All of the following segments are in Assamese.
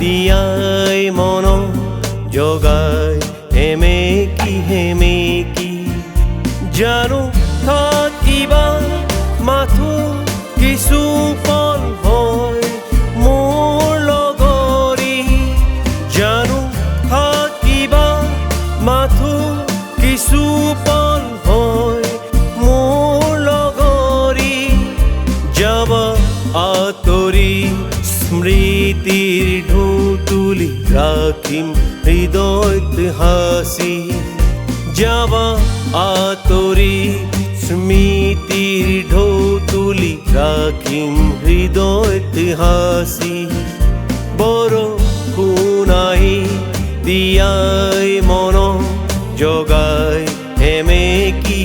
দিয়াই মন জগাই হেমেকি জানো থাকিবা মাথো কিছু পল হয় মোৰ লগৰী জানো থাকিবা মাথো কিছু পল হয় মোৰ লগৰী যাবা আঁতৰি স্মৃতিৰ ঢৌ তুলি ৰাখিম হৃদয়ত হাসি যাবা আঁতৰি স্মৃতিৰ ঢৌ তুলি ৰাখিম হৃদয়ত হাসি বৰষুণ আহি দিয়াই মন জগাই হেমেকি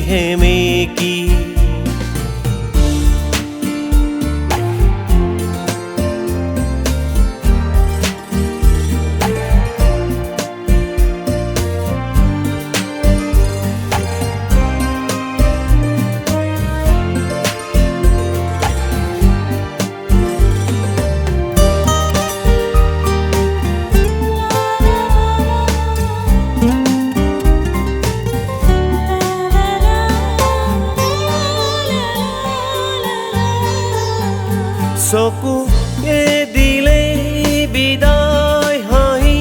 চকু দিলে বিদায় হাঁহি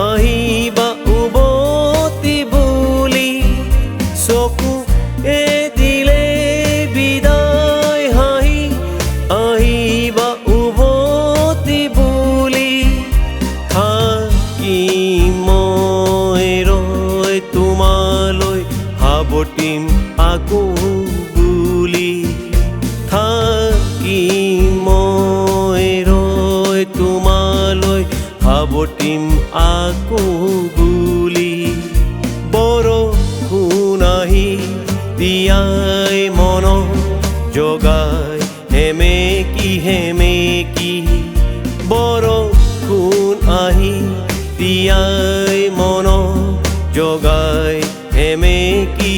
আহিবা উভতি বুলি চকু দিলে বিদায় হাঁহি আহিবা উভতি বুলি থাকি মই ৰৈ তোমালৈ সাৱটিম আকৌ বুলি থাকি মই ৰৈ তোমালৈ সাৱটিম আকৌ বুলি বৰষুণ আহি দিয়াই মন জগাই হেমেকি বৰষুণ আহি দিয়াই মন জগাই হেমেকি